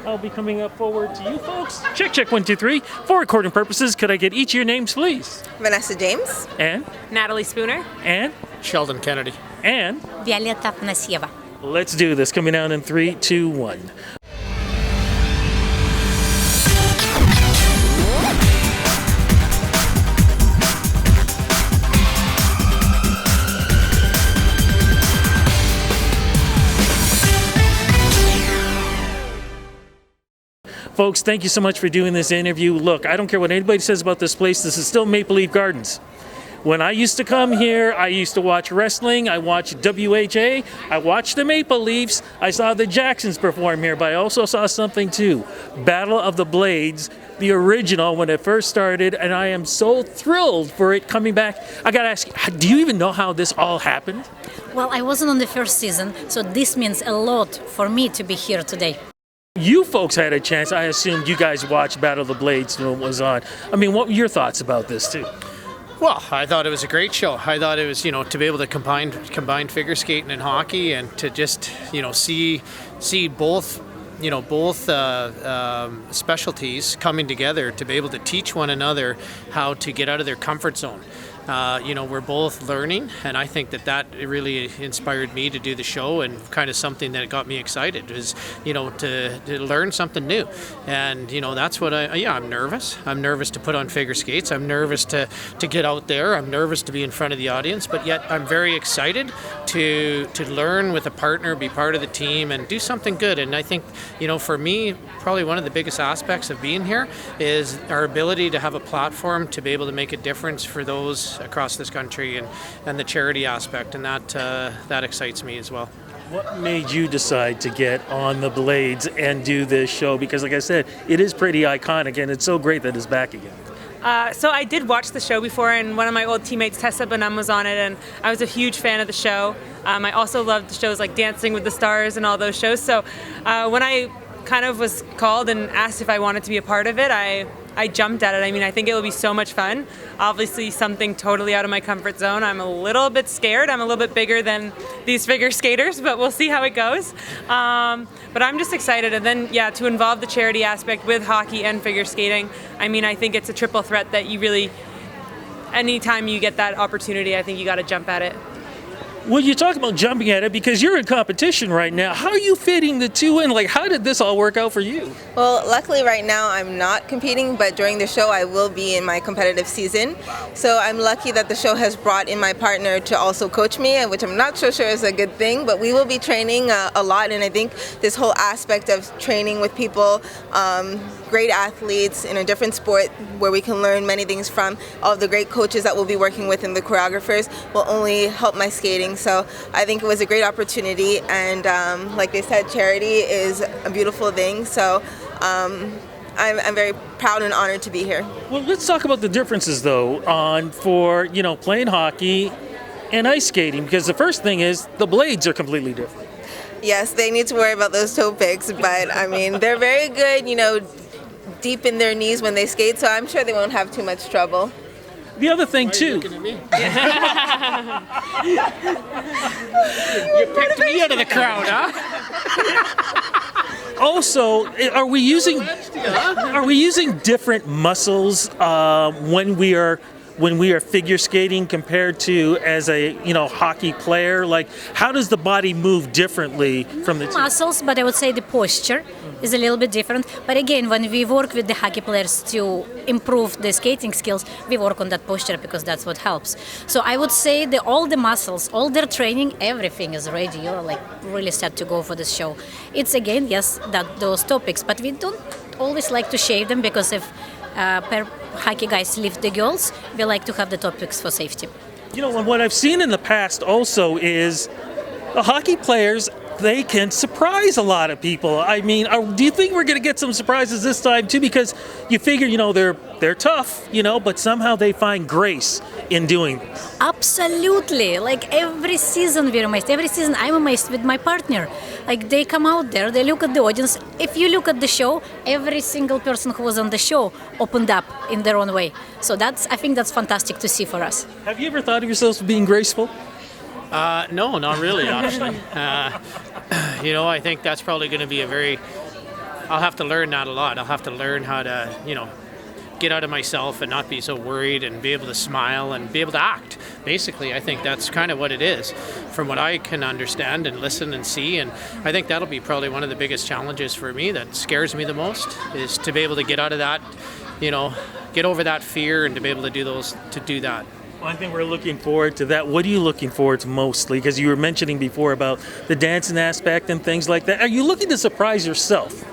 I'll be coming up forward to you folks. Check, check, 1, 2, 3. For recording purposes, could I get each of your names, please? Vanessa James. And? Natalie Spooner. And? Sheldon Kennedy. And? Violeta Afanassieva. Let's do this. Coming down in 3, 2, 1. Folks, thank you so much for doing this interview. Look, I don't care what anybody says about this place. This is still Maple Leaf Gardens. When I used to come here, I used to watch wrestling. I watched WHA. I watched the Maple Leafs. I saw the Jacksons perform here, but I also saw something too. Battle of the Blades, the original when it first started, and I am so thrilled for it coming back. I gotta ask, do you even know how this all happened? Well, I wasn't on the first season, so this means a lot for me to be here today. You folks had a chance. I assumed you guys watched Battle of the Blades when it was on. I mean, what were your thoughts about this too? Well, I thought it was a great show. I thought it was, to be able to combine figure skating and hockey, and to just, see both specialties coming together to be able to teach one another how to get out of their comfort zone. We're both learning, and I think that really inspired me to do the show, and kind of something that got me excited is, to learn something new. And, that's what I'm nervous. I'm nervous to put on figure skates. I'm nervous to get out there. I'm nervous to be in front of the audience, but yet I'm very excited to learn with a partner, be part of the team, and do something good. And I think, for me, probably one of the biggest aspects of being here is our ability to have a platform to be able to make a difference for those across this country, and the charity aspect, and that excites me as well. What made you decide to get on the Blades and do this show? Because like I said, it is pretty iconic, and it's so great that it's back again. So I did watch the show before, and one of my old teammates, Tessa Bonham, was on it, and I was a huge fan of the show. I also loved the shows like Dancing with the Stars and all those shows. So when I kind of was called and asked if I wanted to be a part of it, I jumped at it. I mean, I think it will be so much fun. Obviously, something totally out of my comfort zone. I'm a little bit scared. I'm a little bit bigger than these figure skaters, but we'll see how it goes. But I'm just excited. And then, to involve the charity aspect with hockey and figure skating, I mean, I think it's a triple threat that you really, anytime you get that opportunity, I think you got to jump at it. Well, you talk about jumping at it because you're in competition right now. How are you fitting the two in? Like, how did this all work out for you? Well, luckily right now I'm not competing, but during the show I will be in my competitive season. So I'm lucky that the show has brought in my partner to also coach me, which I'm not so sure is a good thing, but we will be training a lot, and I think this whole aspect of training with people, great athletes in a different sport where we can learn many things from all of the great coaches that we'll be working with and the choreographers will only help my skating. So I think it was a great opportunity, and like they said, charity is a beautiful thing. So I'm very proud and honored to be here. Well, let's talk about the differences though for playing hockey and ice skating, because the first thing is the blades are completely different. Yes, they need to worry about those toe picks, but I mean they're very good, deep in their knees when they skate, so I'm sure they won't have too much trouble. The other thing too. You picked me out of the crowd, huh? Also, are we using different muscles when we are figure skating compared to as a hockey player? Like, how does the body move differently from the muscles? But I would say the posture is a little bit different. But again, when we work with the hockey players to improve the skating skills, we work on that posture because that's what helps. So I would say that all the muscles, all their training, everything is ready. You're like really set to go for this show. It's again, yes, those topics, but we don't always like to shave them because if hockey guys lift the girls, we like to have the topics for safety. What I've seen in the past also is the hockey players, they can surprise a lot of people. I mean, do you think we're going to get some surprises this time too? Because you figure, they're tough, but somehow they find grace in doing this. Absolutely. Like every season we're amazed. Every season I'm amazed with my partner. Like they come out there, they look at the audience. If you look at the show, every single person who was on the show opened up in their own way. So I think that's fantastic to see for us. Have you ever thought of yourselves being graceful? No, not really, actually. I think that's probably going to be a very I'll have to learn that a lot. I'll have to learn how to, get out of myself and not be so worried and be able to smile and be able to act. Basically, I think that's kind of what it is from what I can understand and listen and see. And I think that'll be probably one of the biggest challenges for me that scares me the most is to be able to get out of that, get over that fear and to be able to do that. Well, I think we're looking forward to that. What are you looking forward to mostly? Because you were mentioning before about the dancing aspect and things like that. Are you looking to surprise yourself?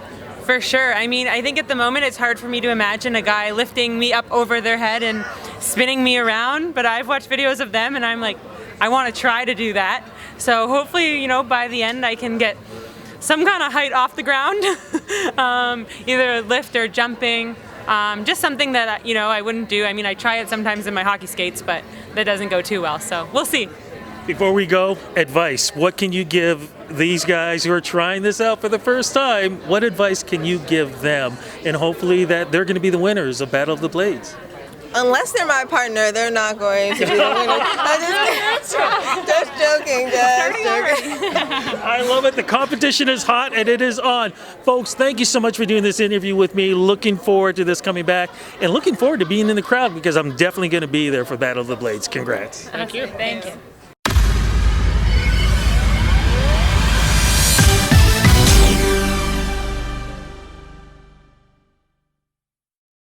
For sure. I mean, I think at the moment it's hard for me to imagine a guy lifting me up over their head and spinning me around, but I've watched videos of them and I'm like, I want to try to do that. So hopefully, by the end I can get some kind of height off the ground, either lift or jumping, just something that, I wouldn't do. I mean, I try it sometimes in my hockey skates, but that doesn't go too well, so we'll see. Before we go, advice. What can you give these guys who are trying this out for the first time? What advice can you give them? And hopefully that they're going to be the winners of Battle of the Blades. Unless they're my partner, they're not going to be the winner. Just joking. I love it. The competition is hot and it is on. Folks, thank you so much for doing this interview with me. Looking forward to this coming back and looking forward to being in the crowd because I'm definitely going to be there for Battle of the Blades. Congrats. Thank you. Thank you.